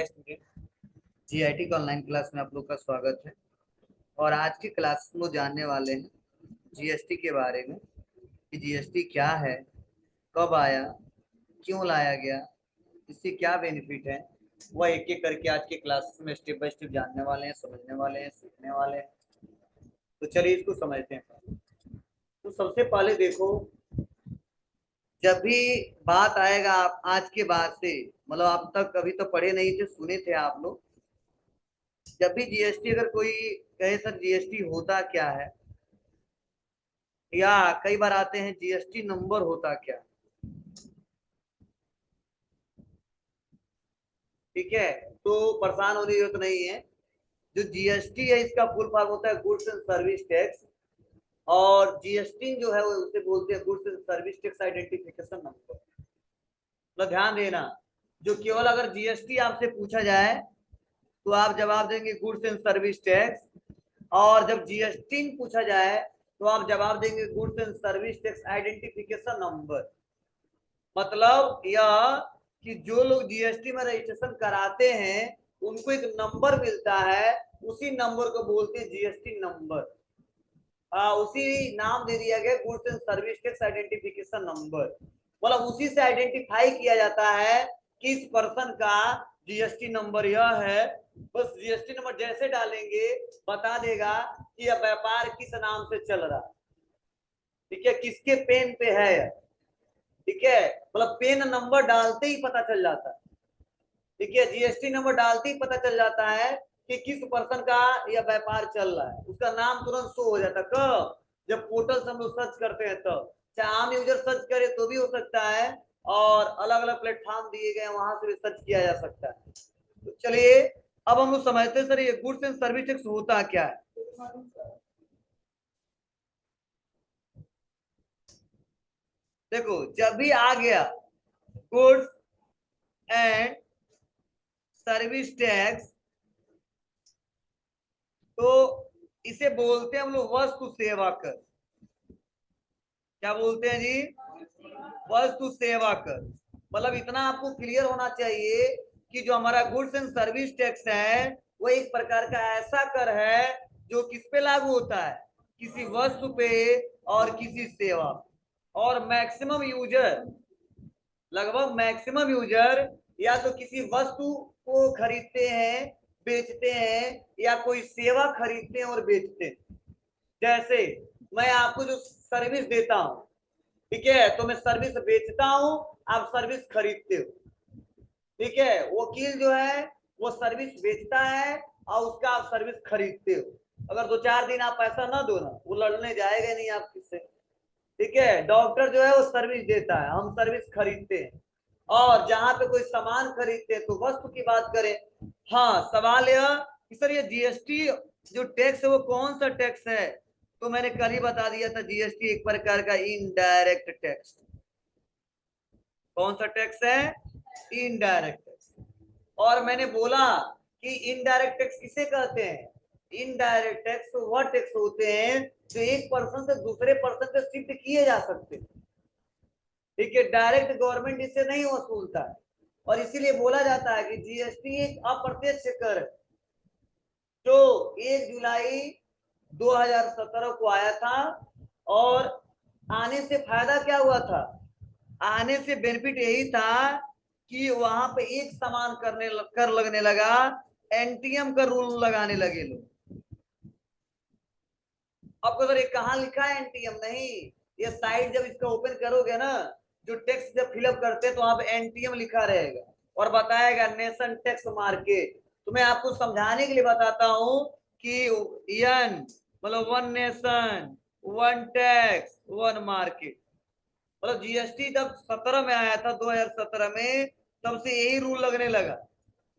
Student, GIT का online class में आप लोग का स्वागत है। और आज की क्लास में जानने वाले हैं जीएसटी के बारे में कि जीएसटी क्या है, कब आया, क्यों लाया गया, इससे क्या बेनिफिट है। वह एक एक करके आज के क्लास में स्टेप बाय स्टेप जानने वाले हैं, समझने वाले हैं, सीखने वाले हैं। तो चलिए इसको समझते हैं। तो सबसे पहले देखो, जब भी बात आएगा आप आज के बाद से, मतलब आप तक कभी तो पढ़े नहीं थे, सुने थे आप लोग। जब भी जीएसटी अगर कोई कहे सर जीएसटी होता क्या है, या कई बार आते हैं जीएसटी नंबर होता क्या, ठीक है, तो परेशान होने की जरूरत नहीं है। जो जीएसटी है इसका फुल फॉर्म होता है गुड्स एंड सर्विस टैक्स, और जीएसटी जो है वो उसे बोलते हैं goods and service tax identification number. मतलब ध्यान देना, जो केवल अगर जीएसटी आपसे पूछा जाए तो आप जवाब देंगे गुड्स एंड सर्विस टैक्स, और जब जीएसटी पूछा जाए तो आप जवाब देंगे goods and service tax identification number. मतलब यह कि जो लोग जीएसटी में रजिस्ट्रेशन कराते हैं उनको एक नंबर मिलता है, उसी नंबर को बोलते हैं जीएसटी नंबर। उसी नाम दे दिया गया goods and service tax identification number. मतलब उसी से आइडेंटिफाई किया जाता है कि इस पर्सन का जीएसटी नंबर यह है। बस जीएसटी नंबर जैसे डालेंगे बता देगा कि यह व्यापार किस नाम से चल रहा है, ठीक है, किसके पेन पे है, ठीक है। मतलब पेन नंबर डालते ही पता चल जाता है, ठीक है, जीएसटी नंबर डालते ही पता चल जाता है कि किस पर्सन का यह व्यापार चल रहा है। उसका नाम तुरंत शो हो जाता है। कब? जब पोर्टल से हम लोग सर्च करते हैं तब। चाहे आम यूजर सर्च करे तो भी हो सकता है, और अलग अलग प्लेटफॉर्म दिए गए वहां से भी सर्च किया जा सकता है। तो चलिए अब हम लोग समझते हैं सर ये गुड्स एंड सर्विस टैक्स होता क्या है। देखो, जब भी आ गया गुड्स एंड सर्विस टैक्स तो इसे बोलते हैं हम लोग वस्तु सेवा कर। क्या बोलते हैं जी? वस्तु सेवा कर। मतलब इतना आपको क्लियर होना चाहिए कि जो हमारा गुड्स एंड सर्विस टैक्स है वो एक प्रकार का ऐसा कर है जो किस पे लागू होता है, किसी वस्तु पे और किसी सेवा। और मैक्सिमम यूजर, लगभग मैक्सिमम यूजर या तो किसी वस्तु को खरीदते हैं, बेचते हैं, या कोई सेवा खरीदते हैं और बेचते हैं। जैसे मैं आपको जो सर्विस देता हूं, ठीक है, तो मैं सर्विस बेचता हूं, आप सर्विस खरीदते हो, ठीक है। वकील जो है वो सर्विस बेचता है और उसका आप सर्विस खरीदते हो। अगर 2-4 दिन आप पैसा ना दो ना, वो लड़ने जाएगा नहीं आप किससे, ठीक है। डॉक्टर जो है वो सर्विस देता है, हम सर्विस खरीदते हैं। और जहां पे कोई सामान खरीदते हैं तो वस्तु की बात करें। हाँ, सवाल यह कि सर ये जीएसटी जो टैक्स है वो कौन सा टैक्स है, तो मैंने कल ही बता दिया था जीएसटी एक प्रकार का इनडायरेक्ट टैक्स। कौन सा टैक्स है? Indirect tax. और मैंने बोला कि इनडायरेक्ट टैक्स किसे कहते हैं? इनडायरेक्ट टैक्स वह टैक्स होते हैं जो एक पर्सन से दूसरे पर्सन पे शिफ्ट किए जा सकते हैं, ठीक है। डायरेक्ट गवर्नमेंट इससे नहीं वसूलता है, और इसीलिए बोला जाता है कि जीएसटी एक अप्रत्यक्ष कर है जो 1 जुलाई 2017 को आया था। और आने से फायदा क्या हुआ था? आने से बेनिफिट यही था कि वहां पे एक समान कर लगने लगा, एनटीएम का रूल लगाने लगे लोग। आपको सर ये कहाँ लिखा है एनटीएम? नहीं, ये साइट जब इसका ओपन करोगे ना, जो टेक्स्ट जब फिलअप करते हैं तो वहां पे एनटीएम लिखा रहेगा और बताएगा नेशन टैक्स मार्केट। तो मैं आपको समझाने के लिए बताता हूं कि एन मतलब one nation, one tax, one market. मतलब जीएसटी जब 17 में आया था, 2017 में, तब से यही रूल लगने लगा,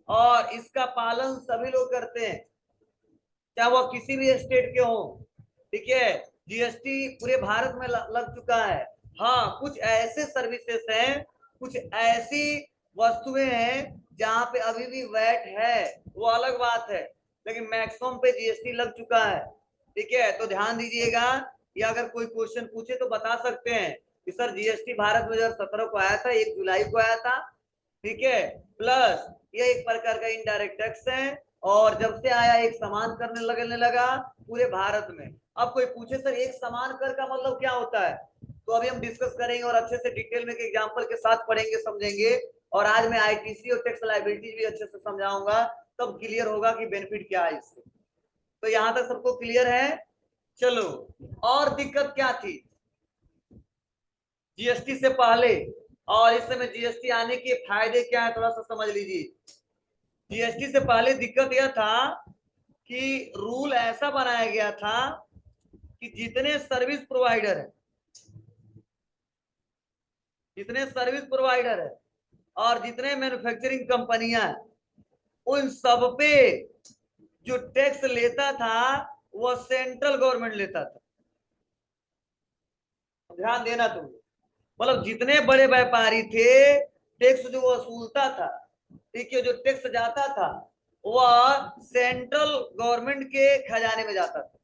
और इसका पालन सभी लोग करते हैं, चाहे वो किसी भी स्टेट के हो, ठीक है। जीएसटी पूरे भारत में लग चुका है। हाँ, कुछ ऐसे सर्विसेज हैं, कुछ ऐसी वस्तुएं हैं जहां पे अभी भी वैट है, वो अलग बात है, लेकिन मैक्सिमम पे जीएसटी लग चुका है, ठीक है। तो ध्यान दीजिएगा, या अगर कोई क्वेश्चन पूछे तो बता सकते हैं कि सर जीएसटी भारत में 2017 को आया था, 1 जुलाई को आया था, ठीक है। प्लस ये एक प्रकार का इनडायरेक्ट टैक्स है, और जब से आया एक समान लगने लगा पूरे भारत में। अब कोई पूछे सर एक समान कर का मतलब क्या होता है, तो अभी हम डिस्कस करेंगे और अच्छे से डिटेल में एग्जांपल के साथ पढ़ेंगे समझेंगे। और आज मैं आईटीसी और टैक्स लायबिलिटी भी अच्छे से समझाऊंगा, तब क्लियर होगा कि बेनिफिट क्या है इससे। तो यहां तक सबको क्लियर है? चलो, और दिक्कत क्या थी जीएसटी से पहले और इस समय जीएसटी आने के फायदे क्या है, थोड़ा सा समझ लीजिए। जीएसटी से पहले दिक्कत यह था कि रूल ऐसा बनाया गया था कि जितने सर्विस प्रोवाइडर है, और जितने मैन्युफैक्चरिंग कंपनियां हैं, उन सब पे जो टैक्स लेता था वो सेंट्रल गवर्नमेंट लेता था। ध्यान देना तुम, मतलब जितने बड़े व्यापारी थे, टैक्स जो वसूलता था, ठीक है, जो टैक्स जाता था वह सेंट्रल गवर्नमेंट के खजाने में जाता था।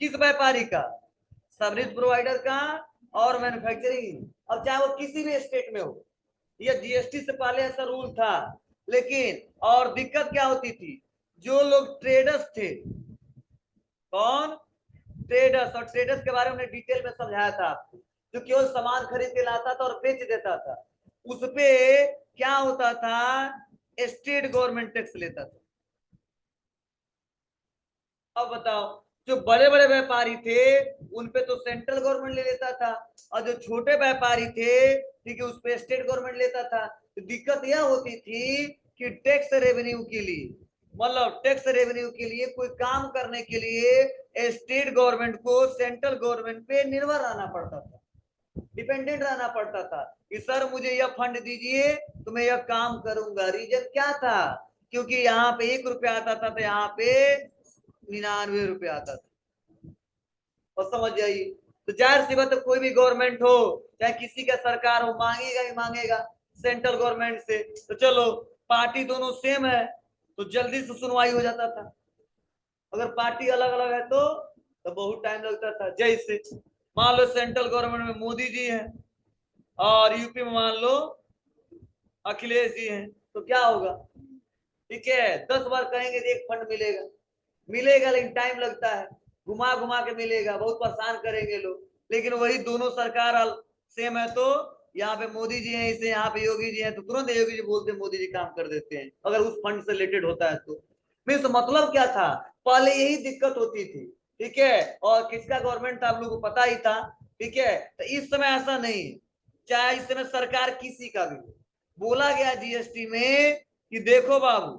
किस व्यापारी का? सर्विस प्रोवाइडर का और मैन्युफैक्चरिंग, अब चाहे वो किसी भी स्टेट में हो। यह जीएसटी से पहले ऐसा रूल था। लेकिन और दिक्कत क्या होती थी, जो लोग ट्रेडर्स थे, कौन? ट्रेडर्स। और ट्रेडर्स के बारे में डिटेल में समझाया था आपको, जो केवल सामान खरीद के लाता था और बेच देता था, उस पे क्या होता था, स्टेट गवर्नमेंट टैक्स लेता था। अब बताओ, जो बड़े बड़े व्यापारी थे उन पे तो सेंट्रल गवर्नमेंट ले लेता था, और जो छोटे व्यापारी थे, ठीक है, उस पे स्टेट गवर्नमेंट लेता था। तो दिक्कत यह होती थी कि टैक्स रेवेन्यू के लिए, मतलब टैक्स रेवेन्यू के लिए कोई काम करने के लिए स्टेट गवर्नमेंट को सेंट्रल गवर्नमेंट पे निर्भर रहना पड़ता था, डिपेंडेंट रहना पड़ता था कि सर मुझे यह फंड दीजिए तो मैं यह काम करूंगा। रीजन क्या था? क्योंकि यहाँ पे 1 रुपया आता था तो यहाँ पे 99 रुपया आता था। और समझ जाइए, तो जाहिर सी बात है कोई भी गवर्नमेंट हो, चाहे किसी का सरकार हो, मांगेगा ही मांगेगा सेंट्रल गवर्नमेंट से। तो चलो, पार्टी दोनों सेम है तो जल्दी से सुनवाई हो जाता था। अगर पार्टी अलग अलग है तो बहुत टाइम लगता था। जैसे मान लो सेंट्रल गवर्नमेंट में मोदी जी हैं और यूपी में मान लो अखिलेश जी हैं, तो क्या होगा? ठीक है, 10 बार कहेंगे एक फंड मिलेगा, मिलेगा लेकिन टाइम लगता है, घुमा घुमा के मिलेगा, बहुत परेशान करेंगे लोग। लेकिन वही दोनों सरकार सेम है, तो यहाँ पे मोदी जी हैं, इसे यहाँ पे योगी जी हैं, तो तुरंत योगी जी बोलते हैं, मोदी जी काम कर देते हैं, अगर उस फंड से रिलेटेड होता है तो। मीन्स मतलब क्या था, पहले यही दिक्कत होती थी, ठीक है, और किसका गवर्नमेंट था आप लोगों को पता ही था, ठीक है। तो इस समय ऐसा नहीं है, चाहे इस समय सरकार किसी का भी, बोला गया जीएसटी में कि देखो बाबू,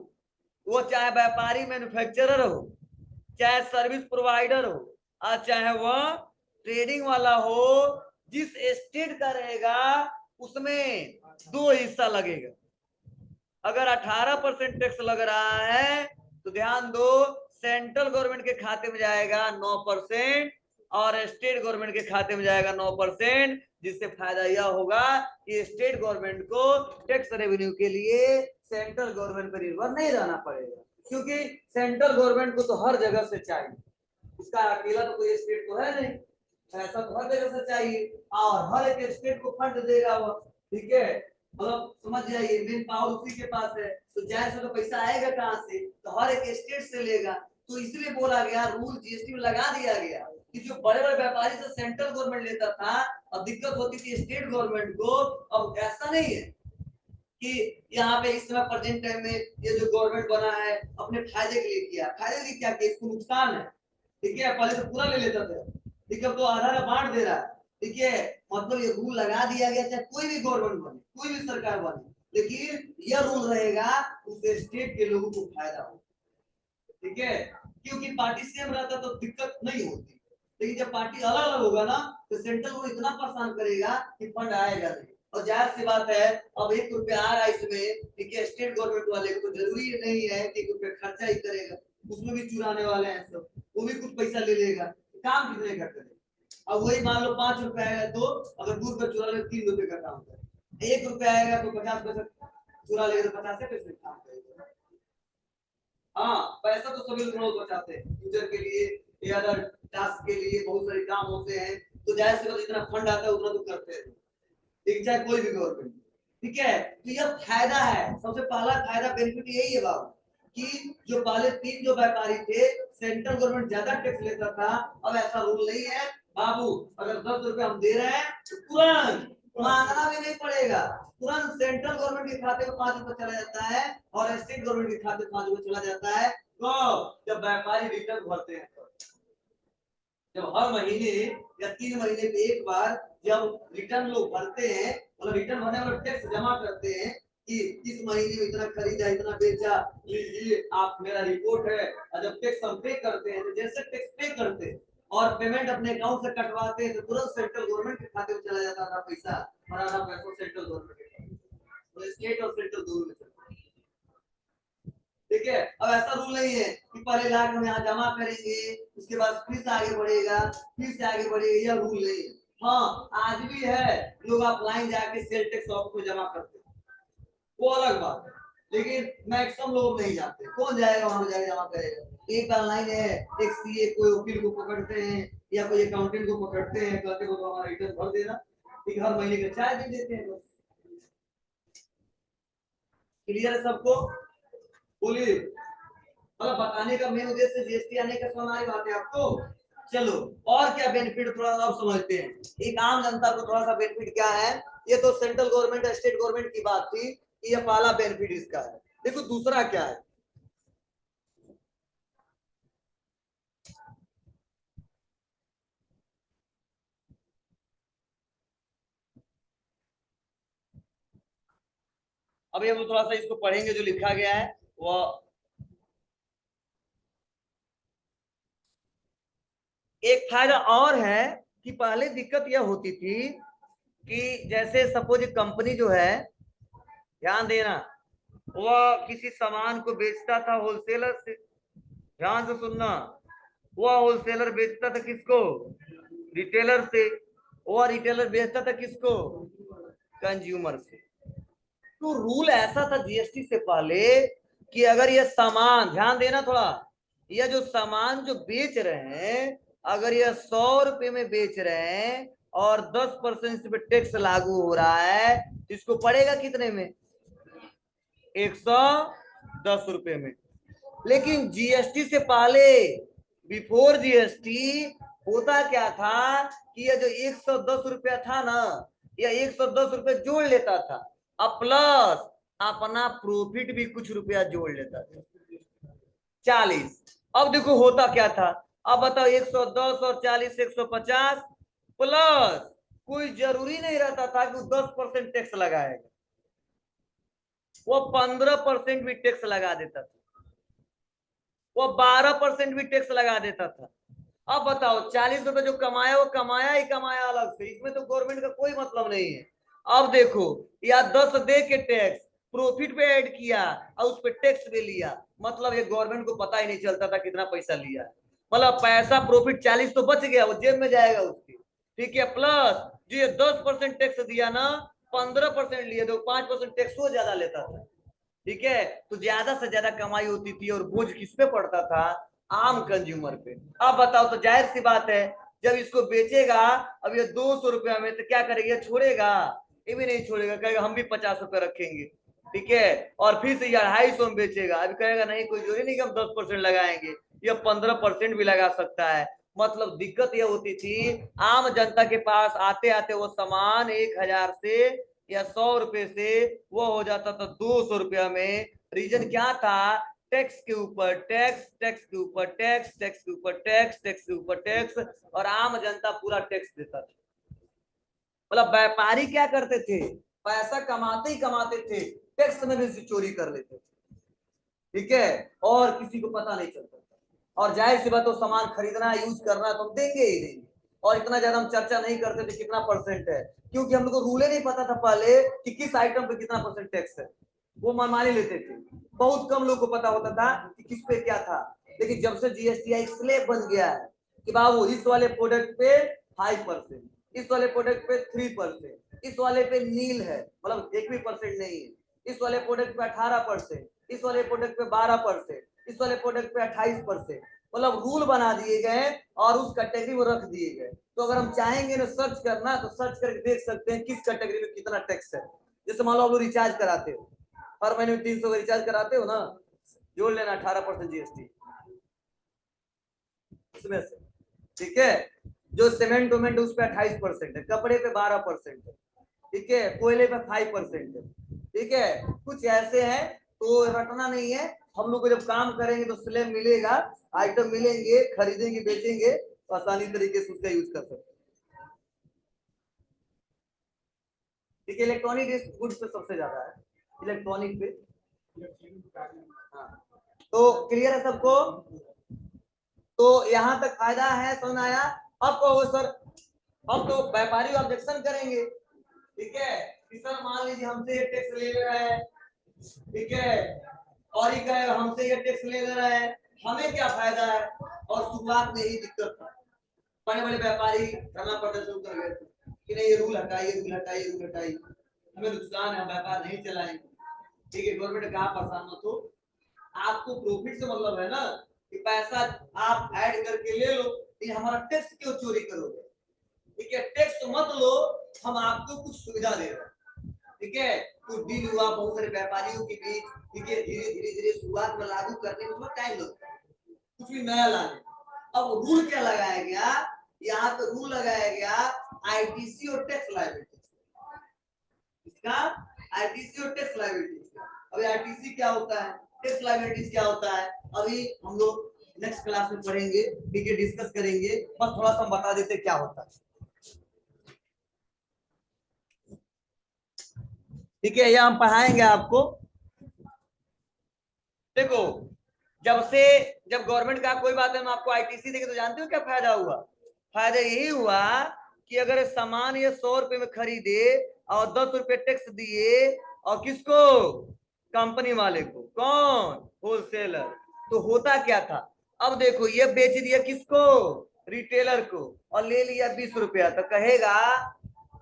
वो चाहे व्यापारी मैन्युफैक्चरर हो, चाहे सर्विस प्रोवाइडर हो, और चाहे वह ट्रेडिंग वाला हो, जिस स्टेट का रहेगा उसमें 2 हिस्सा लगेगा। अगर 18% टैक्स लग रहा है तो ध्यान दो, सेंट्रल गवर्नमेंट के खाते में जाएगा 9% और स्टेट गवर्नमेंट के खाते में जाएगा 9%, जिससे फायदा यह होगा कि स्टेट गवर्नमेंट को टैक्स रेवेन्यू के लिए सेंट्रल गवर्नमेंट पर निर्भर नहीं रहना पड़ेगा, क्योंकि सेंट्रल गवर्नमेंट को तो हर जगह से चाहिए, उसका अकेला तो कोई स्टेट तो है नहीं, पैसा तो हर जगह से चाहिए, और हर एक स्टेट को फंड देगा वो, ठीक है। मतलब समझ जाइए, मेन पावर उसी के पास है, तो जाहिर से तो पैसा आएगा कहाँ से, तो हर एक स्टेट से लेगा। तो इसलिए बोला गया, रूल जीएसटी में लगा दिया गया कि जो बड़े बड़े व्यापारी से सेंट्रल गवर्नमेंट लेता था, अब दिक्कत होती थी स्टेट गवर्नमेंट को। अब ऐसा नहीं है कि यहाँ पे इस समय प्रेजेंट टाइम में ये जो गवर्नमेंट बना है अपने फायदे के लिए किया, फायदे के लिए क्या किया, इसको नुकसान है, ठीक है, पहले तो पूरा ले लेता था, ठीक है, तो आधा बांट दे रहा है, ठीक है। मतलब ये रूल लगा दिया गया, चाहे कोई भी गवर्नमेंट बने, कोई भी सरकार बने, लेकिन यह रूल रहेगा उस स्टेट के लोगों को फायदा हो, ठीक है। क्योंकि पार्टी सेम रहता तो दिक्कत नहीं होती, लेकिन जब पार्टी अलग अलग होगा ना, तो सेंट्रल को इतना परेशान करेगा कि फंड आएगा नहीं। और जाहिर सी बात है, अब 1 रुपया आ रहा है इसमें, ठीक है, स्टेट गवर्नमेंट वाले को जरूरी नहीं है कि 1 रुपया खर्चा ही करेगा, उसमें भी चुराने वाले हैं सब, वो भी कुछ पैसा ले लेगा, काम कितने का करेगा। अब वही मान लो 5 रुपया आएगा, तो अगर 2 रुपया चुरा ले 3 रुपए का काम करेगा, 1 रुपया आएगा तो 50 पैसा चुरा लेगा, तो 50 पैसे काम करेगा। हाँ, पैसा तो सभी लोग बचाते हैं फ्यूचर के लिए या अदर टास्क के लिए, बहुत सारे काम होते हैं, तो जाहिर सी बात जितना फंड आता है उतना तो करते हैं, ठीक, चाहे कोई भी गवर्नमेंट, ठीक है, तो यह फायदा है, सबसे पहला फायदा बेनिफिट यही है बाबू कि जो पहले 3 जो व्यापारी थे सेंट्रल गवर्नमेंट ज्यादा टैक्स लेता था, अब ऐसा रूल नहीं है बाबू। अगर 10 रुपए हम दे रहे हैं तो तुरंत मांगना भी नहीं पड़ेगा, तुरंत सेंट्रल गवर्नमेंट के खाते में 5 रुपए चला जाता है और स्टेट गवर्नमेंट के खाते में 5 रुपए चला जाता है। तो जब व्यापारी रिटर्न भरते हैं तो जब हर महीने या 3 महीने पे एक बार जब रिटर्न लोग भरते हैं, मतलब रिटर्न भरने वाले टैक्स जमा करते हैं कि इस महीने में इतना खरीदा इतना बेचा, ये आप मेरा रिपोर्ट है, और जब टैक्स हम पे करते हैं तो जैसे टैक्स पे करते हैं और पेमेंट अपने अकाउंट से कटवाते हैं तो तुरंत सेंट्रल गवर्नमेंट के खाते में चला जाता था पैसा, और आधा पैसा सेंट्रल गवर्नमेंट के खाते में, तो स्टेट और सेंट्रल दोनों में चलता है। ठीक है, अब ऐसा रूल नहीं है कि पहले लाख हम यहाँ जमा करेंगे उसके बाद फिर से आगे बढ़ेगा, फिर से आगे बढ़ेगा, यह रूल नहीं है। हाँ आज भी है, लोग ऑफलाइन जाके सेल टैक्स ऑफिस में जमा करते हैं, वो अलग बात है, लेकिन मैक्सिमम लोग नहीं जाते, कौन जाएगा वहां जाके जमा करेगा। एक ऑनलाइन है, एक सीए कोई वकील को पकड़ते हैं या कोई अकाउंटेंट को पकड़ते हैं, कहते हैं तो हमारा रिटर्न भर देना, ठीक हर महीने का चार्ज दे देते हैं बस। क्लियर है सबको? बोलिए, मतलब बताने का मेन उद्देश्य जीएसटी आने का समझ आ रही बात है आपको। चलो और क्या बेनिफिट थोड़ा सा समझते हैं, एक आम जनता को थोड़ा सा बेनिफिट क्या है। ये तो सेंट्रल गवर्नमेंट स्टेट गवर्नमेंट की बात थी, ये पहला बेनिफिट इसका है। देखो दूसरा क्या है, अभी हम थोड़ा सा इसको पढ़ेंगे जो लिखा गया है वो। एक फायदा और है कि पहले दिक्कत यह होती थी कि जैसे सपोज कंपनी जो है, ध्यान देना, वह किसी सामान को बेचता था होलसेलर से, ध्यान से सुनना, वह होलसेलर बेचता था किसको, रिटेलर से, वह रिटेलर बेचता था किसको, कंज्यूमर से। तो रूल ऐसा था जीएसटी से पहले कि अगर यह सामान, ध्यान देना थोड़ा, यह जो सामान जो बेच रहे हैं अगर यह 100 रुपए में बेच रहे हैं और 10% इस पे टैक्स लागू हो रहा है, इसको पड़ेगा कितने में, 110 रुपए में। लेकिन जीएसटी से पहले, बिफोर जीएसटी, होता क्या था कि यह जो 110 रुपया था ना, यह 110 रुपये जोड़ लेता था, अब प्लस अपना प्रॉफिट भी कुछ रुपया जोड़ लेता था, 40। अब देखो होता क्या था, अब बताओ 110 और 40 150, प्लस कोई जरूरी नहीं रहता था कि 10% टैक्स लगाएगा, वो 15% भी टैक्स लगा देता था, वो 12% भी टैक्स लगा देता था। अब बताओ 40 रुपए जो कमाया वो कमाया ही कमाया अलग से, इसमें तो गवर्नमेंट का कोई मतलब नहीं है। अब देखो या 10 दे के टैक्स प्रॉफिट पे ऐड किया और उस पर टैक्स भी लिया, मतलब ये गवर्नमेंट को पता ही नहीं चलता था कितना पैसा लिया है, मतलब पैसा प्रॉफिट 40 तो बच गया, वो जेब में जाएगा उसकी, ठीक है, प्लस जो ये 10% टैक्स दिया ना, 15% लिए तो 5% टैक्स वो ज्यादा लेता था, ठीक है। तो ज्यादा से ज्यादा कमाई होती थी और बोझ किस पे पड़ता था, आम कंज्यूमर पे। अब बताओ तो जाहिर सी बात है जब इसको बेचेगा, अब ये 200 रुपया में, तो क्या करेगा, छोड़ेगा, ये भी नहीं छोड़ेगा, कहेगा हम भी 50 रुपए रखेंगे, ठीक है, और फिर से ये 250 में बेचेगा, अभी कहेगा नहीं कोई जरूरी नहीं कि हम 10% लगाएंगे, ये 15% भी लगा सकता है। मतलब दिक्कत यह होती थी आम जनता के पास आते आते वो सामान 1000 से या 100 रुपए से वो हो जाता था 200 रुपया में। रीजन क्या था, टैक्स के ऊपर टैक्स, टैक्स के ऊपर टैक्स, टैक्स के ऊपर टैक्स, टैक्स के ऊपर टैक्स, और आम जनता पूरा टैक्स देता था। मतलब व्यापारी क्या करते थे, पैसा कमाते ही कमाते थे, टैक्स में भी चोरी कर लेते थे, ठीक है, और किसी को पता नहीं चलता था। और जाहिर सी बात तो सामान खरीदना यूज करना तो हम देंगे ही देंगे, और इतना ज्यादा हम चर्चा नहीं करते थे कितना परसेंट है, क्योंकि हम लोग को रूल ही नहीं पता था पहले कि किस आइटम पे कितना परसेंट टैक्स है, वो मनमानी लेते थे, बहुत कम लोग को पता होता था कि किस पे क्या था। लेकिन जब से जीएसटी स्लैब बन गया है कि बाबू इस वाले प्रोडक्ट पे 5%, इस वाले प्रोडक्ट पे 3%, इस वाले पे नील है, मतलब एक भी परसेंट नहीं है, इस वाले प्रोडक्ट पे 18%, इस वाले प्रोडक्ट पे 12%, इस वाले प्रोडक्ट पे 28%, मतलब रूल बना दिए गए और उस कैटेगरी में रख दिए गए। तो अगर हम चाहेंगे ना सर्च करना तो सर्च करके देख सकते हैं किस कैटेगरी में कितना टैक्स है, जैसे मान लो आप लोग रिचार्ज कराते हो, हर महीने में 300 का रिचार्ज कराते हो ना, जोड़ लेना 18% जीएसटी इसमें से, ठीक है। जो सीमेंट उमेंट उस पर 28% है, कपड़े पे 12% है, ठीक है, कोयले पे 5% है, ठीक है। कुछ ऐसे हैं तो रटना नहीं है, हम लोग को जब काम करेंगे तो स्लैब मिलेगा, आइटम मिलेंगे, खरीदेंगे बेचेंगे तो आसानी तरीके से उसका यूज कर सकते हैं, ठीक है। इलेक्ट्रॉनिक गुड्स पे सबसे ज्यादा है, इलेक्ट्रॉनिक पे। हाँ, तो क्लियर है सबको? तो यहाँ तक फायदा है, समझ आया? अब कहो सर, अब तो व्यापारी ऑब्जेक्शन करेंगे, ठीक है कि सर मान लीजिए हमसे ये टैक्स ले रहा है, ठीक है, और ही कहे हमसे ये टैक्स ले रहा है, हमें क्या फायदा है? और शुरुआत में ही दिक्कत था, बड़े बड़े व्यापारी धरना प्रदर्शन कर गए कि नहीं ये रूल हटाइए, रूल हटाइए, रूल हटाइए, हमें नुकसान है, व्यापार नहीं चलाएंगे, ठीक है। गवर्नमेंट ने कहा परेशान मत हो, आपको प्रॉफिट से मतलब है ना, कि पैसा आप ऐड करके ले लो, लेकिन हमारा टैक्स क्यों चोरी करोगे? ठीक है, टैक्स तो मत लो, हम आपको कुछ सुविधा दे रहे हैं, ठीक है। कुछ डील हुआ बहुत सारे व्यापारियों के बीच, ठीक है, धीरे धीरे धीरे शुरुआत में लागू करने में थोड़ा टाइम लगता है, कुछ भी नया लाने। अब रूल क्या लगाया गया? यहाँ पे रूल लगाया गया आईटीसी और टैक्स लायबिलिटी, इसका आईटीसी और टैक्स लायबिलिटी का। अभी आईटीसी क्या होता है, टैक्स लायबिलिटीज क्या होता है, अभी हम लोग नेक्स्ट क्लास में पढ़ेंगे, ठीक है, डिस्कस करेंगे, बस थोड़ा सा हम बता देते क्या होता है, ठीक है, यह हम पढ़ाएंगे आपको। देखो, जब गवर्नमेंट का कोई बात है हम आपको आईटीसी देंगे तो जानते हो क्या फायदा हुआ? फायदा यही हुआ कि अगर सामान ये 100 रुपए में खरीदे और 10 रुपए टैक्स दिए, और किसको? कंपनी वाले को। कौन? होलसेलर। तो होता क्या था, अब देखो ये बेच दिया किसको? रिटेलर को, और ले लिया 20 रुपया, तो कहेगा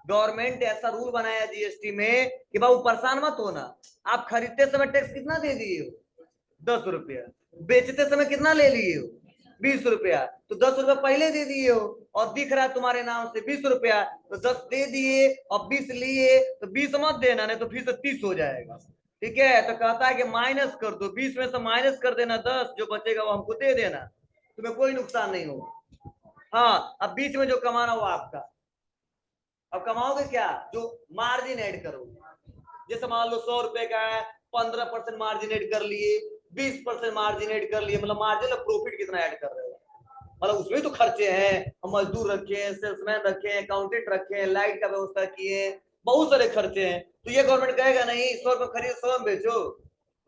गवर्नमेंट ऐसा रूल बनाया जीएसटी में कि बाबू परेशान मत होना, आप खरीदते समय टैक्स कितना दे दिए हो? 10 रुपया। बेचते समय कितना ले लिए हो? 20 रुपया। तो 10 रुपया पहले दे दिए हो, और दिख रहा है तुम्हारे नाम से 20 रुपया, तो 10 दे दिए और 20 लिए, तो 20 मत देना, नहीं तो फिर से 30 हो जाएगा, ठीक है। तो कहता है कि माइनस कर दो, 20 में से माइनस कर देना 10, जो बचेगा वो हमको दे देना, तुम्हें कोई नुकसान नहीं होगा। हाँ, अब बीच में जो कमाना वो आपका। अब कमाओगे क्या? जो मार्जिन ऐड करोगे, जैसे मान लो 100 रुपए का है, 15% मार्जिन ऐड कर लिए, 20% मार्जिन ऐड कर लिए, मतलब मार्जिन प्रॉफिट कितना ऐड कर रहे हो, मतलब उसमें तो खर्चे हैं, हम मजदूर रखे हैं, सेल्समैन रखे हैं, अकाउंटेंट रखे हैं, लाइट का व्यवस्था किए हैं, बहुत सारे खर्चे हैं। तो ये गवर्नमेंट कहेगा नहीं 100 रुपए खरीद 100 में बेचो,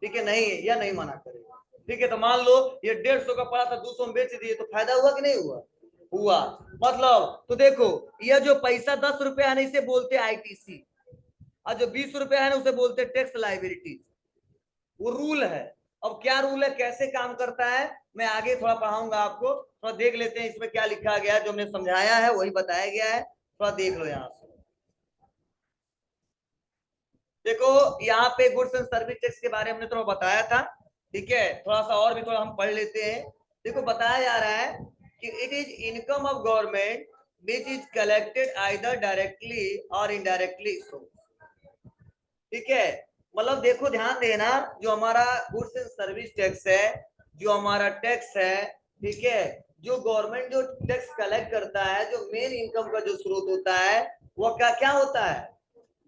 ठीक है, नहीं या नहीं मना करेगा, ठीक है। तो मान लो ये 150 का पड़ा था, 200 में बेच दिए, तो फायदा हुआ कि नहीं हुआ? हुआ। मतलब तो देखो, ये जो पैसा 10 रुपया है ना, इसे बोलते हैं आईटीसी, और जो 20 रुपया है ना उसे बोलते हैं टैक्स लायबिलिटी। वो रूल है। अब क्या रूल है, कैसे काम करता है, मैं आगे थोड़ा पढ़ाऊंगा आपको, थोड़ा देख लेते हैं इसमें क्या लिखा गया है, जो हमने समझाया है वही बताया गया है, थोड़ा देख लो यहाँ से। देखो यहाँ पे गुड्स एंड सर्विस टैक्स के बारे में हमने थोड़ा बताया था, ठीक है, थोड़ा सा और भी थोड़ा हम पढ़ लेते हैं। देखो बताया जा रहा है कि it is income of government which is collected either directly और इनडायरेक्टली, ठीक है। मतलब देखो ध्यान देना, जो हमारा गुड्स एंड सर्विस टैक्स है, जो हमारा टैक्स है, ठीक है, जो गवर्नमेंट जो टैक्स कलेक्ट करता है, जो मेन इनकम का जो स्रोत होता है, वो क्या क्या होता है?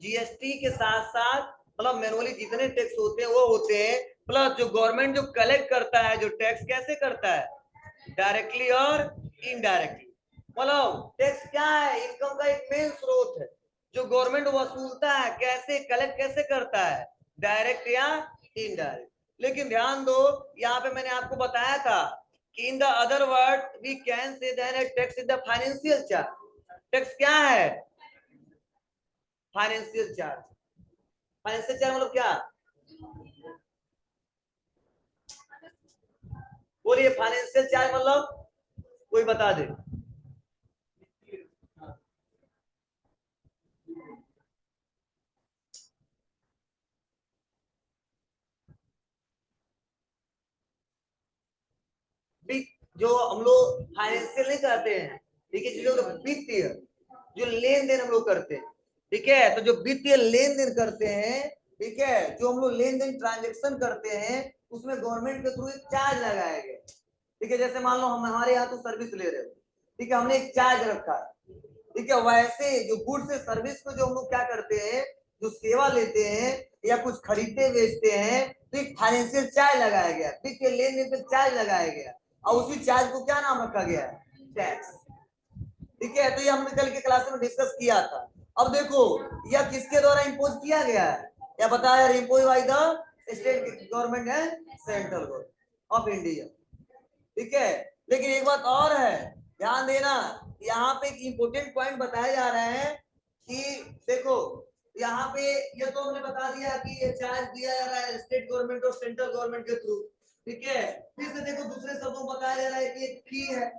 जीएसटी के साथ साथ मतलब मैनुअली जितने टैक्स होते हैं वो होते हैं, प्लस जो गवर्नमेंट जो कलेक्ट करता है, जो टैक्स कैसे करता है? डायरेक्टली और इनडायरेक्टली। मतलब टैक्स क्या है? इनकम का एक मेन स्रोत है, जो गवर्नमेंट वसूलता है, कैसे कलेक्ट कैसे करता है? डायरेक्ट या इनडायरेक्ट। लेकिन ध्यान दो, यहाँ पे मैंने आपको बताया था कि in the other word we can say that tax is the financial charge. Tax क्या है? Financial charge. फाइनेंशियल चार्ज मतलब क्या? बोलिए, फाइनेंशियल चार्ज मतलब कोई बता दे। जो हम लोग फाइनेंशियल नहीं कहते हैं, ठीक है, जो वित्तीय जो लेन देन हम लोग करते हैं, ठीक है। तो जो वित्तीय लेन देन करते हैं, ठीक है, जो हम लोग लेन देन ट्रांजेक्शन करते हैं, उसमें गवर्नमेंट के थ्रू एक चार्ज लगाया गया। ठीक है, जैसे मान लो हम हमारे यहाँ तो सर्विस ले रहे हो, ठीक है, हमने एक चार्ज रखा है। ठीक है, वैसे जो गुड्स से सर्विस को जो हम लोग क्या करते हैं, जो सेवा लेते हैं या कुछ खरीदते बेचते हैं, तो एक फाइनेंशियल चार्ज लगाया गया, वित्तीय लेन देन पे चार्ज लगाया गया, और उसी चार्ज को क्या नाम रखा गया है, टैक्स। ठीक है, तो ये हमने कल के क्लास में डिस्कस किया था। अब देखो यह किसके द्वारा इम्पोज किया गया है, या बताया impose by the state government and central government of India. ठीक है, लेकिन एक बात और है, ध्यान देना, यहाँ पे एक इम्पोर्टेंट पॉइंट बताया जा रहा है कि देखो यहाँ पे ये तो हमने बता दिया कि ये चार्ज दिया जा रहा है स्टेट गवर्नमेंट और सेंट्रल गवर्नमेंट के थ्रू। ठीक है, फिर से देखो दूसरे शब्दों में बताया जा रहा है कि एक फी है,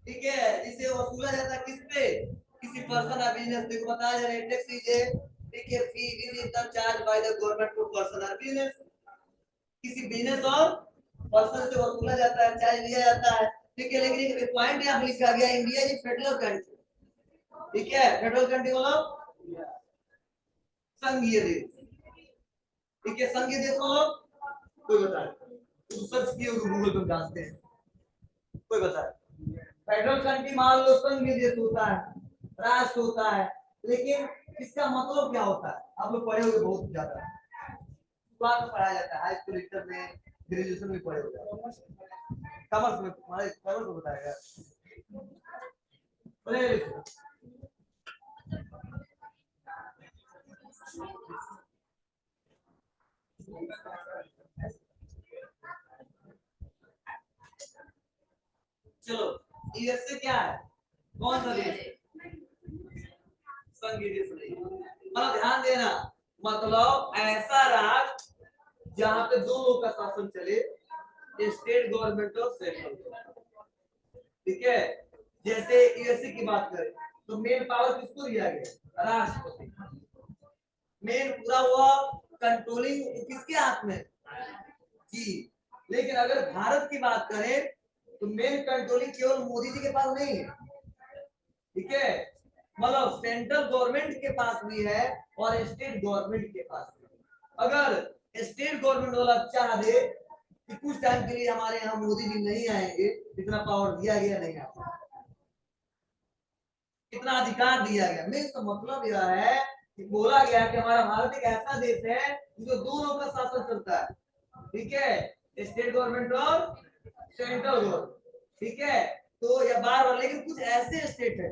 ठीक है, जिसे वसूला जाता है किस पे, किसी पर्सन या बिजनेस। देखो बताया जा रहा है टैक्स इज ए, ठीक है, fee which is the charge by the government to person और बिजनेस। किसी बिजनेस और पर्सन से वसूला जाता है, चार्ज लिया जाता है। ठीक है, लेकिन एक पॉइंट यहाँ पे लिखा गया, इंडिया इज फेडरल कंट्री। ठीक है, फेडरल कंट्री मतलब संघीय देश। ठीक है, संघीय देश मतलब कोई बताए तो सर्च किए गूगल पे जानते हैं, कोई बताए। फेडरल कंट्री मान लो संघीय देश होता है, राष्ट्र होता है, लेकिन इसका मतलब क्या होता है आप लोग पढ़े होंगे बहुत ज्यादा, बात पढ़ाया जाता है हाई स्कूल इंटर में, ग्रेजुएशन में पढ़े होगा, कॉमर्स में, हमारे कॉमर्स में बताएगा। चलो यूएसए क्या है, कौन सा देश, संघीय देश नहीं। मतलब ध्यान देना, मतलब ऐसा राष्ट्र जहां पे दो लोग का शासन चले, स्टेट गवर्नमेंट और सेंट्रल गवर्नमेंट। ठीक है, जैसे यूएसए की बात करें तो मेन पावर किसको दिया गया, राष्ट्रपति। मेन पूरा हुआ कंट्रोलिंग किसके हाथ में, जी। लेकिन अगर भारत की बात करें तो मेन कंट्रोलिंग केवल मोदी जी के पास नहीं है। ठीक है, मतलब सेंट्रल गवर्नमेंट के पास भी है और स्टेट गवर्नमेंट के पास भी। अगर स्टेट गवर्नमेंट वाला चाह दे कि कुछ टाइम के लिए हमारे यहाँ मोदी जी नहीं आएंगे, इतना पावर दिया गया नहीं आता, इतना अधिकार दिया गया। मेन तो मतलब यह है कि बोला गया कि हमारा भारत एक ऐसा देश है जो दोनों का शासन चलता है। ठीक है, स्टेट गवर्नमेंट और सेंट्रल गवर्नमेंट। ठीक है, तो यह बार बार, लेकिन कुछ ऐसे स्टेट है,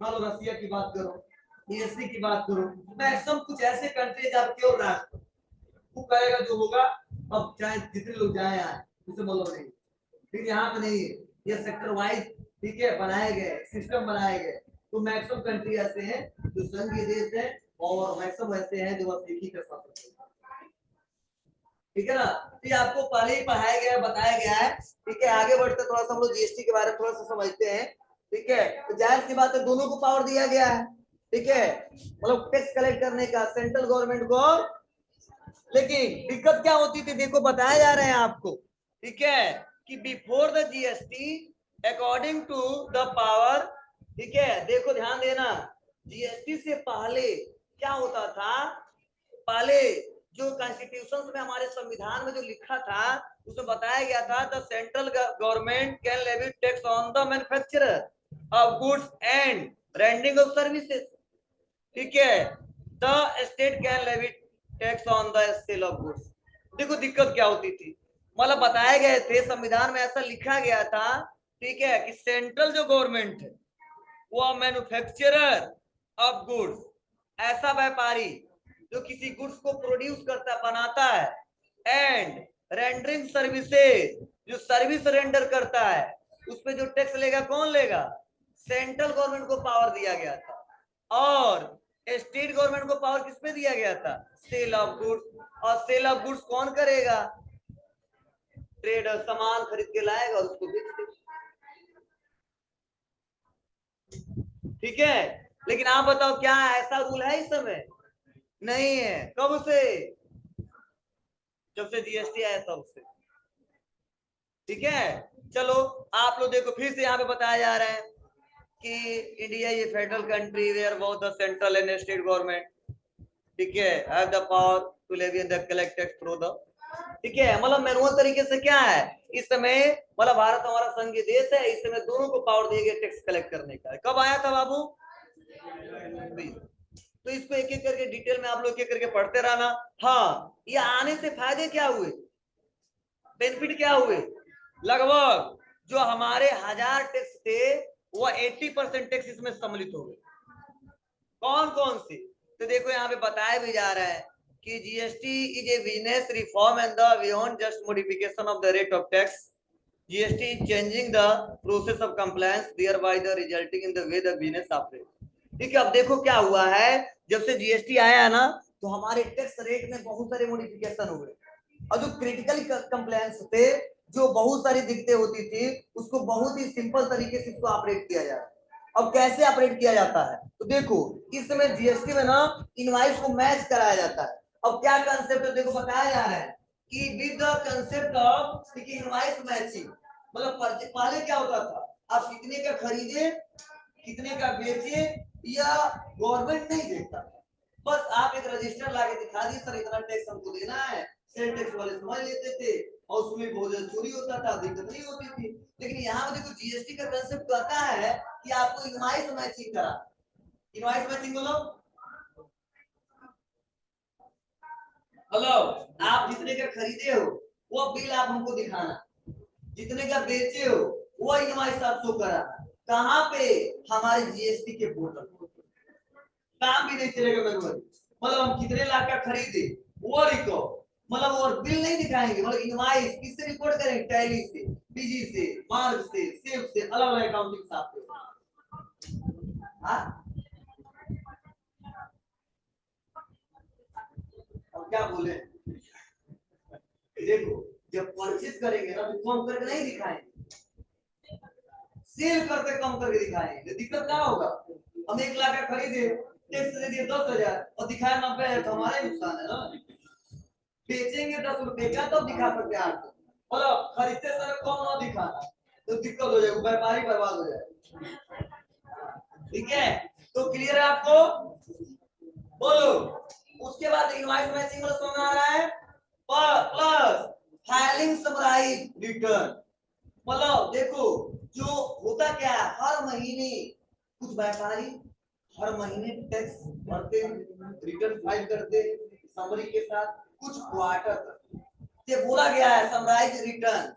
मान लो रसिया की बात करो, ईएससी की बात करो, मैक्सिमम कुछ ऐसे कंट्रीज आपके और राष्ट्र वो कहेगा जो होगा, अब चाहे जितने लोग जाए आए उसे मतलब नहीं। ठीक है, यहाँ पे नहीं है, ये सेक्टर वाइज, ठीक है, बनाए गए सिस्टम बनाए गए। तो मैक्सिमम कंट्री ऐसे हैं जो संघीय देश है, और मैक्सिमम ऐसे हैं जो बस एक ही का शासन। ठीक है ना, तो ये आपको पहले ही पढ़ाया गया है, बताया गया है। ठीक है, आगे बढ़ते थोड़ा सा हम लोग जीएसटी के बारे में थोड़ा सा समझते हैं। ठीक है, तो जाहिर सी बात है दोनों को पावर दिया गया है। ठीक है, मतलब टैक्स कलेक्ट करने का सेंट्रल गवर्नमेंट को, लेकिन दिक्कत क्या होती थी, देखो बताया जा रहे हैं आपको। ठीक है, कि before the GST according to the power, ठीक है, देखो ध्यान देना, जीएसटी से पहले क्या होता था, पहले जो कॉन्स्टिट्यूशन में हमारे संविधान में जो लिखा था उसमें बताया गया था the central government can levy tax on the manufacturer of goods and rendering of services. ठीक है, the state can levy tax on the sale of goods. देखो दिक्कत क्या होती थी, मतलब बताए गए थे संविधान में ऐसा लिखा गया था, ठीक है, कि सेंट्रल जो गवर्नमेंट है वो मैन्युफैक्चरर ऑफ गुड्स, ऐसा व्यापारी जो किसी गुड्स को प्रोड्यूस करता बनाता है, एंड रेंडरिंग सर्विसेज जो सर्विस रेंडर करता है, उस पे जो टैक्स लेगा कौन लेगा, सेंट्रल गवर्नमेंट को पावर दिया गया था। और स्टेट गवर्नमेंट को पावर किस पे दिया गया था, सेल ऑफ गुड्स। और सेल ऑफ गुड्स कौन करेगा, ट्रेडर सामान खरीद के लाएगा और उसको बेच देगा। ठीक है, लेकिन आप बताओ क्या ऐसा रूल है इस समय, नहीं है। कब से, जब से जीएसटी आया तब से। ठीक है, चलो आप लोग देखो फिर से यहाँ पे बताया जा रहा है, कि इंडिया ये federal country where both the central and state government, ठीक है, have the power to levy and the collect tax through the, ठीक है, मतलब मैनुअल तरीके से क्या है इस समय, मतलब भारत हमारा संघीय देश है, इस समय दोनों को पावर दिए गए टैक्स कलेक्ट करने का। कब आया था बाबू? तो इसको एक एक करके डिटेल में आप लोग एक एक करके पढ़ते रहना। हाँ, ये आने से फायदे क्या हुए, बेनिफिट क्या हुए? लगभग जो हमारे 1000 टैक्स थे वो 80% टैक्स इसमें सम्मिलित हो गए। कौन कौन से? तो देखो यहाँ पे बताया भी जा रहा है कि GST is a business reform and the beyond just modification of the rate of tax, GST is changing the process of compliance thereby the resulting in the way the business operate. ठीक है, अब देखो क्या हुआ है, जब से GST आया है ना तो हमारे टैक्स रेट में बहुत सारे मॉडिफिकेशन हुए, और जो क्रिटिकल कंप्लायंस थे, जो बहुत सारी दिक्कतें होती थी, उसको बहुत ही सिंपल तरीके से इसको ऑपरेट किया जाए। अब कैसे ऑपरेट किया जाता है? तो देखो इस समय जीएसटी में ना इनवॉइस को मैच कराया जाता है। अब क्या कंसेप्ट है देखो बताया जा रहा है कि with the concept of invoice matching, मतलब पहले क्या होता था, आप कितने का खरीदे कितने का बेचे या गवर्नमेंट नहीं देखता, बस आप एक रजिस्टर लाके दिखा दिए सर इतना टैक्स हमको देना है, सेल टैक्स वाले समझ लेते थे और उसमें बहुत ज्यादा चोरी होता था, दिक्कत नहीं होती थी। लेकिन यहाँ पे देखो जीएसटी का कंसेप्ट कहता है कि आपको इनवॉइस मैचिंग करा। इनवॉइस मैचिंग बोलो, हेलो, आप जितने का खरीदे हो वो बिल आप हमको दिखाना, जितने का बेचे हो वो इनवॉइस आप शो कराना। कहाँ पे? हमारे जीएसटी के पोर्टल पर। काम भी नहीं चलेगा मैनुअली, मतलब हम कितने लाख का खरीदे वो रिकॉर्ड, मतलब और बिल नहीं दिखाएंगे, मतलब इनवॉइस किससे रिपोर्ट करेंगे? टैली से, बीजी से, मार्क से, सेफ से, अलग अलग अकाउंटिंग साथ में। हाँ, अब क्या बोले, देखो जब परचेज करेंगे ना तो कम करके नहीं दिखाएंगे, सेल करते कम करके दिखाएंगे। दिक्कत क्या होगा, हम 1 लाख का खरीदे, टैक्स दे दिए 10,000 और दिखाया 90,000, तो हमारा ही नुकसान है ना। बेचेंगे 10 रुपए का तो दिखा सकते हैं आपको, मतलब खरीदते समय कम ना दिखाना, तो दिक्कत हो जाएगी, व्यापारी बर्बाद हो जाएगा। ठीक है, तो क्लियर है आपको? बोलो। उसके बाद इनवॉइस मैचिंग में समझ आ रहा है, प्लस फाइलिंग समराइज रिटर्न, मतलब देखो जो होता क्या है, हर महीने कुछ व्यापारी हर महीने टैक्स भरते हैं, रिटर्न फाइल करते हैं समरी के साथ, कुछ क्वार्टर से बोला गया है समराइज रिटर्न,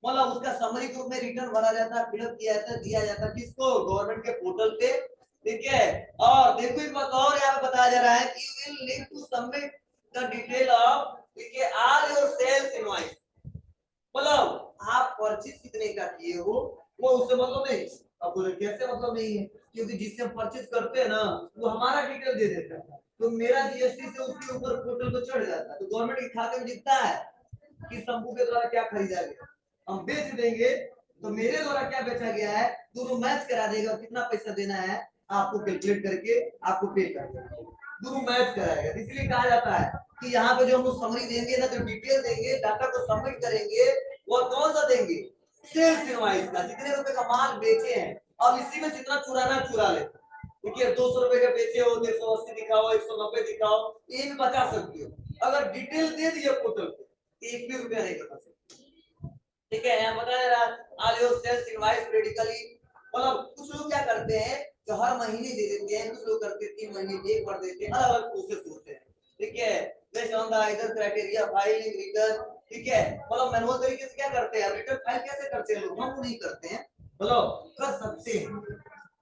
मतलब उसका समरी ग्रुप में रिटर्न भरा जाता है, फिलअप किया जाता है, दिया जाता है किसको? गवर्नमेंट के पोर्टल पे। ठीक है, और देखो एक बात और यहाँ पे बताया जा रहा है कि you will need to submit the detail of, ठीक है, ऑल योर सेल्स इनवॉइस, मतलब आप परचेज कितने का किए हो वो उससे मतलब नहीं। अब बोले कैसे मतलब नहीं है, क्योंकि जिससे हम परचेज करते हैं ना वो हमारा डिटेल दे देता है, तो मेरा जीएसटी से उसके ऊपर पोर्टल पे चढ़ जाता है, तो गवर्नमेंट के खाते में दिखता है कि शंभू के द्वारा क्या खरीदा गया, हम बेच देंगे तो मेरे द्वारा क्या बेचा गया है दोनों मैच करा देगा, और कितना पैसा देना है आपको कैलकुलेट करके आपको पे कर देगा, दोनों मैच कराएगा। इसलिए कहा जाता है कि यहाँ पे जो हम लोग समरी देंगे ना, जो डिटेल देंगे, डाटा को सबमिट करेंगे, वो कौन सा देंगे? सेल्स इनवॉइस का, जितने रुपए का माल बेचे हैं, अब इसी में जितना चुराना चुरा ले, देखिए 200 रुपए का बेचे हो 180 दिखाओ, 190 दिखाओ, ये भी बचा सकते हो अगर डिटेल दे दिए पोर्टल पे, 1 भी रुपया नहीं कटा सकते। ठीक है, यहाँ बताया जा रहा all your sales invoice critically, मतलब कुछ लोग क्या करते हैं जो हर महीने दे देते हैं, कुछ लोग करते 3 महीने एक बार देते हैं, अलग अलग प्रोसेस होते हैं। ठीक है, based on the either criteria filing return. ठीक है, मतलब मैनुअल तरीके से क्या करते हैं, रिटर्न फाइल कैसे करते हैं लोग, हम तो नहीं करते हैं, मतलब कर सकते हैं।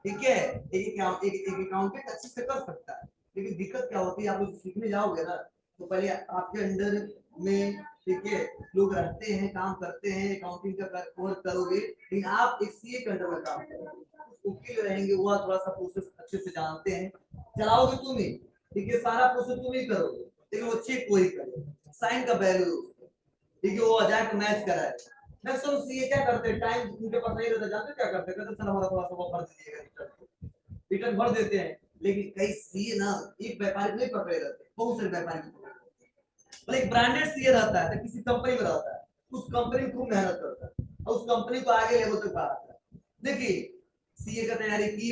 ठीक है, एक अकाउंटेंट अच्छे से कर सकता है, लेकिन दिक्कत क्या होती है, आप सीखने जाओगे ना तो पहले आपके अंडर में, ठीक है, लोग रहते हैं काम करते हैं, अकाउंटिंग का कोर्स करोगे, लेकिन आप एक सीए के अंडर में काम करोगे, वकील रहेंगे, वो थोड़ा सा प्रोसेस अच्छे से जानते हैं, चलाओगे तुम ही, ठीक है, सारा प्रोसेस तुम ही करोगे, लेकिन वो चेक वही करेगा, साइन का वैल्यू, ठीक है, वो एग्जैक्ट मैच कराए। मैक्सिमम सीए क्या करते हैं, टाइम उनके पास नहीं रहता, जानते क्या करते हैं, कहते सर हमारा थोड़ा सा वो भर दीजिएगा, रिटर्न भर देते हैं, लेकिन कई सीए ना एक व्यापारी नहीं पकड़े रहते, बहुत सारे व्यापारी को पकड़े रहते हैं, मतलब एक ब्रांडेड सीए रहता है तो किसी कंपनी में रहता है, उस कंपनी को खूब मेहनत करता है और उस कंपनी को आगे लेवल तक बढ़ाता है। देखिए सीए का तैयारी की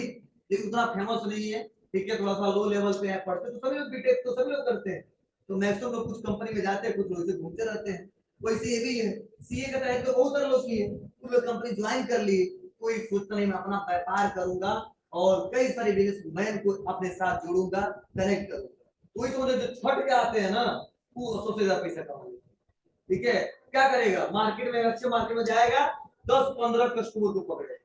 लेकिन उतना फेमस नहीं है, ठीक है, थोड़ा सा लो लेवल पे है, पढ़ते तो सभी लोग बीटेक तो सभी लोग करते हैं, तो मैक्सिमम लोग कुछ कंपनी में जाते हैं, कुछ लोग से घूमते रहते हैं। वैसे ये भी है, सीए का तैयारी तो बहुत सारे लोग किए, कुछ लोग कंपनी ज्वाइन कर लिए, कोई सोचता नहीं मैं अपना व्यापार करूंगा और कई सारे बिजनेसमैन को अपने साथ जोड़ूंगा, कनेक्ट करूंगा। कोई समझे जो छठ के आते हैं ना वो सबसे ज्यादा पैसा कमाएंगे, ठीक है। क्या करेगा, मार्केट में अच्छे मार्केट में जाएगा, 10-15 कस्टमर को पकड़ेगा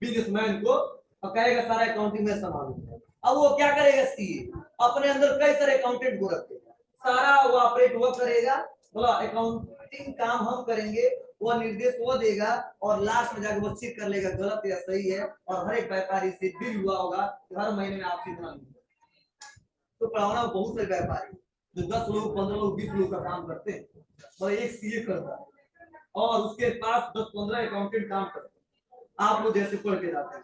बिजनेसमैन को और कहेगा सारा अकाउंटिंग में संभालूंगा। अब वो क्या करेगा, सीए अपने अंदर कई सारे अकाउंटेंट को रखेगा, सारा वो ऑपरेट वो करेगा, बोला अकाउंटिंग काम हम करेंगे, वो निर्देश वो देगा और लास्ट में जाकर वो चेक कर लेगा गलत या सही है, और हर एक व्यापारी से बिल हुआ होगा कि हर महीने में आपसे इतना तो पढ़ाना बहुत सारे व्यापारी जो 10 लोग 15 लोग 20 लोग का काम करते हैं और एक सीए करता है और उसके पास 10-15 अकाउंटेंट काम करते हैं, आप लोग जैसे पढ़ के जाते हैं।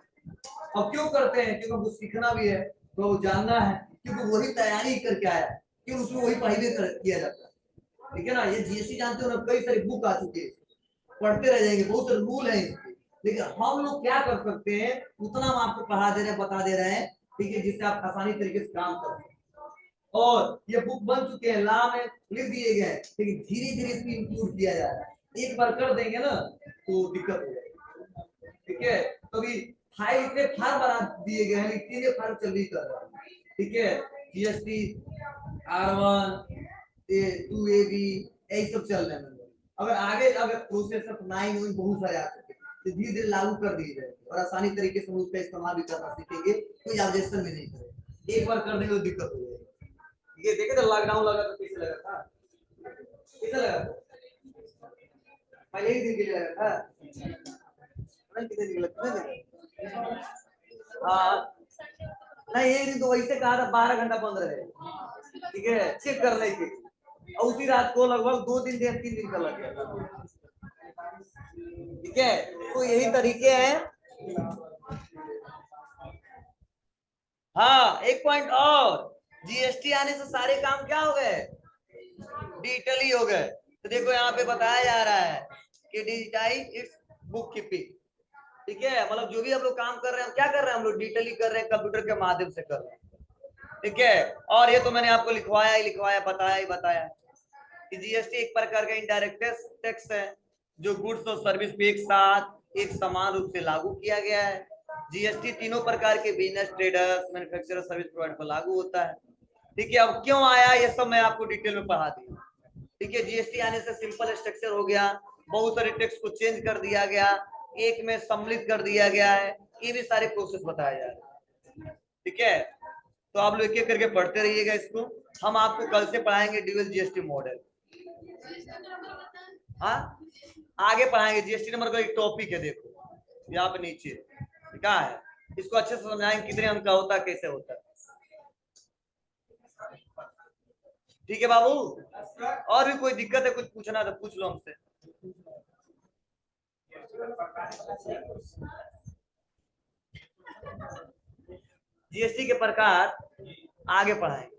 और क्यों करते हैं, क्योंकि हमको सीखना भी है तो जानना है, क्योंकि वही तैयारी करके आया है कि उसमें वही पढ़ाई किया जाता है, ठीक है ना। ये जीएसटी जानते हो ना, कई सारी बुक आ चुकी है, पढ़ते रह जाएंगे, बहुत सारे रूल है इसके, लेकिन हम लोग क्या कर सकते हैं उतना हम आपको पढ़ा दे रहे हैं, बता दे रहे हैं, ठीक है, जिससे आप आसानी तरीके से काम कर सकते। और ये बुक बन चुके हैं, ला में लिख दिए गए, लेकिन धीरे धीरे इसको इंक्लूड किया जा रहा है, एक बार कर देंगे ना तो दिक्कत हो जाएगी, ठीक है। तो अभी फाइल इतने फार्म बना दिए गए हैं, लेकिन फार्म चल रही कर रहा है, ठीक है। जीएसटी R1 2AB यही सब चल रहे हैं, अगर आगे अगर प्रोसेस 9 बहुत सारे आ चुके हैं तो धीरे धीरे लागू कर दिए जाएंगे और आसानी तरीके से उसका इस्तेमाल भी करना सीखेंगे, कोई ऑब्जेक्शन भी नहीं करेगा, एक बार कर देंगे तो दिक्कत हो जाएगी। ये देखे तो लॉकडाउन लगा तो कैसे लगा था, कैसे लगा था, पहले ही दिन के लिए लगा था, कितने दिन लगता है, हाँ नहीं एक दिन तो वैसे कहा था 12 घंटा बंद रहे, ठीक है, चेक करने के, और उसी रात को लगभग 2 दिन या 3 दिन का लग गया, ठीक है। तो यही तरीके हैं। हाँ एक पॉइंट और, जीएसटी आने से सारे काम क्या हो गए, डिजिटल ही हो गए। तो देखो यहाँ पे बताया जा रहा है कि डिजिटाइज इट्स बुक कीपिंग, ठीक है, मतलब जो भी हम लोग काम कर रहे हैं, हम क्या कर रहे हैं, हम लोग डिजिटली कर रहे हैं, कंप्यूटर के माध्यम से कर रहे हैं, ठीक है। और ये तो मैंने आपको लिखवाया ही लिखवाया, बताया ही बताया कि जीएसटी एक प्रकार का इनडायरेक्ट टैक्स है जो गुड्स और सर्विस पे एक साथ एक समान रूप से लागू किया गया है। जीएसटी तीनों प्रकार के business, traders, manufacturer, service provider पर लागू होता है, ठीक है। अब क्यों आया ये सब मैं आपको डिटेल में पढ़ा दिया, ठीक है। जीएसटी आने से सिंपल स्ट्रक्चर हो गया, बहुत सारे टैक्स को चेंज कर दिया गया, एक में सम्मिलित कर दिया गया है, ये भी सारे प्रोसेस बताया जा रहा है, ठीक है। तो आप लोग एक एक करके पढ़ते रहिएगा इसको, हम आपको कल से पढ़ाएंगे ड्यूअल जीएसटी मॉडल, हाँ आगे पढ़ाएंगे। जीएसटी नंबर का एक टॉपिक है, देखो यहाँ पे नीचे क्या है, इसको अच्छे से समझाएंगे कितने अंक का होता है, कैसे होता है, ठीक है बाबू। और भी कोई दिक्कत है, कुछ पूछना तो पूछ लो हमसे। जीएसटी के प्रकार आगे पढ़ाएंगे।